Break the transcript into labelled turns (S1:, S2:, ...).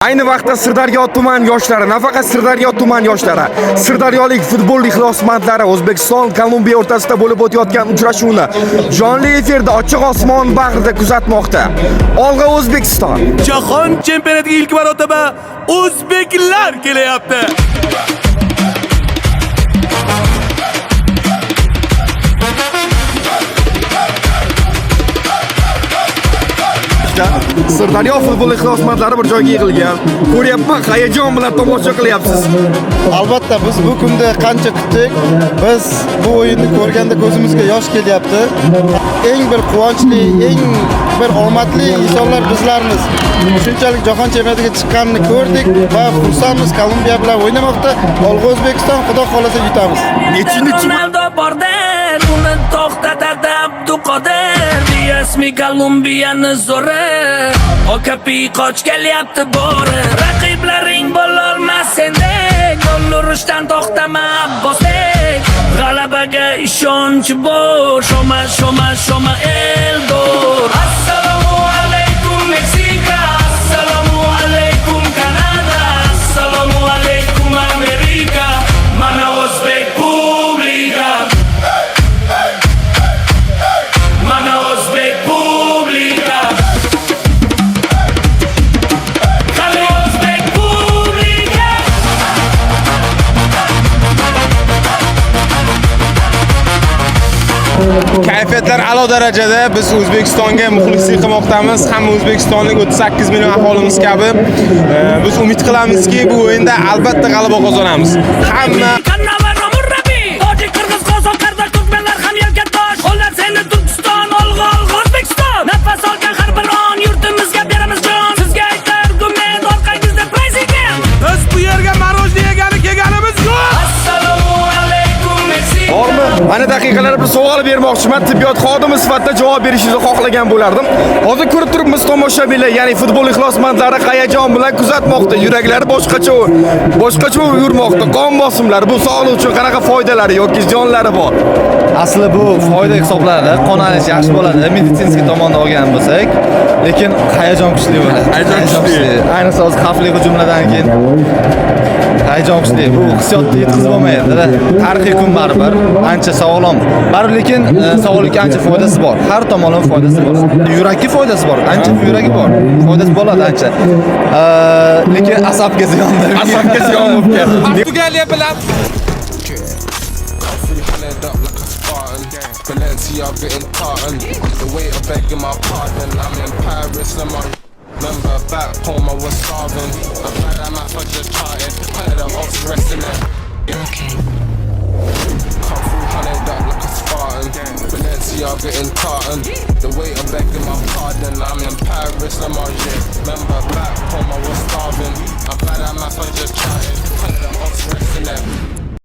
S1: Ayni vaqtda Sirdaryo tuman yoshlari, nafaqat Sirdaryo tuman yoshlari, Sirdaryolik futbol ixlosmandlari O'zbekiston Kolumbiya o'rtasida bo'lib o'tayotgan uchrashuvni jonli efirda ochiq osmon bag'rida kuzatmoqda. Olg'a O'zbekiston!
S2: Jahon chempionatiga ilk marotaba o'zbeklar kelyapti.
S1: Sirdaryo futbol ixlosmandlari bir joyga yig'ilgan. Ko'ryapman, hayajon bilan tomosha qilyapsiz.
S3: Albatta biz bu kunda qancha kutdik. Biz bu o'yinni ko'rganda ko'zimizga yosh kelyapti. Eng bir quvonchli, eng bir omadli insonlar bizlarmiz. Shunchalik jahon chempionatiga chiqqanini ko'rdik va xursandmiz. Kolumbiya bilan o'ynamoqda. Olg'a O'zbekiston, Xudo xolasa yutamiz.
S1: Nechinchi
S4: uni to'xtatadi Abduqodir. Rasmiy Kolumbiyani zo'ri Okapi qoch kelyapti bori. Raqiblaring bo'lolmas sendek, gol urishdan to'xtama Abbosdek. G'alabaga ishonch bor, shoma Eldor. Assalomu alaykum Meksika, assalomu alaykum Kanada, assalomu alaykum Amerika. Mana o'zbek publika, mana o'zbek publika, qani o'zbek publika.
S2: Kayfiyatlar a'lo darajada. Biz O'zbekistonga muxlislik qilmoqdamiz. Hamma o'zbekistonlik 38 million aholimiz kabi biz umid qilamizki, bu o'yinda albatta g'alaba qozonamiz. Hamma
S4: Nafas olgan har bir on yurtimizga beramiz jon. Sizga aytar argument, orqangizda prezident.
S2: biz bu yerga marojniy yegani kelganimiz yo'q.
S4: Assalomu alaykum Meksika.
S1: bormi? Mana daqiqalar bir savol bermoqchiman. Tibbiyot xodimi sifatida javob berishingizni xohlagan bo'lardim. Hozir ko'rib turibmiz tomoshabinlar, ya'ni futbol ixlosmandlari hayajon bilan kuzatmoqda. Yuraklari boshqacha yurmoqda. Qon bosimlari bu sog'liq uchun qanaqa foydalari yoki jonlari bor?
S3: Asli bu foyda hisoblanadi. Qon aynish yaxshi bo'ladi meditsinskiy tomondan olgan bo'lsak, lekin hayajon kuchli bo'ladi.
S1: Hayajon kuchli.
S3: Ayniqsa hozir xavfli hujumlardan keyin hayajon kuchli. Bu hissiyotni yetkazib olmaydi. Tarixiy kun baribir ancha sog'lom. Baribir lekin sog'likka ancha foydasi bor. Har tomonlama foydasi bor. Yurakka foydasi bor. Ancha yuragi bor. Foydasi bo'ladi ancha. Lekin asabga ziyon beradi.
S1: Asabga ziyon bo'lib ketdi.
S2: Portugaliya bilan
S5: Valencia getting cotton. The weight of begging my pardon. I'm in Paris, I'm on. Remember back home I was starving. I'm glad I'm out for just charted. Hundred of ops resting there. Come through hundred up like a Spartan. Valencia getting cotton. The weight of begging my pardon. I'm in Paris, I'm on shit. Remember back home I was starving. I'm glad I'm out for just charted. Hundred of ops resting there.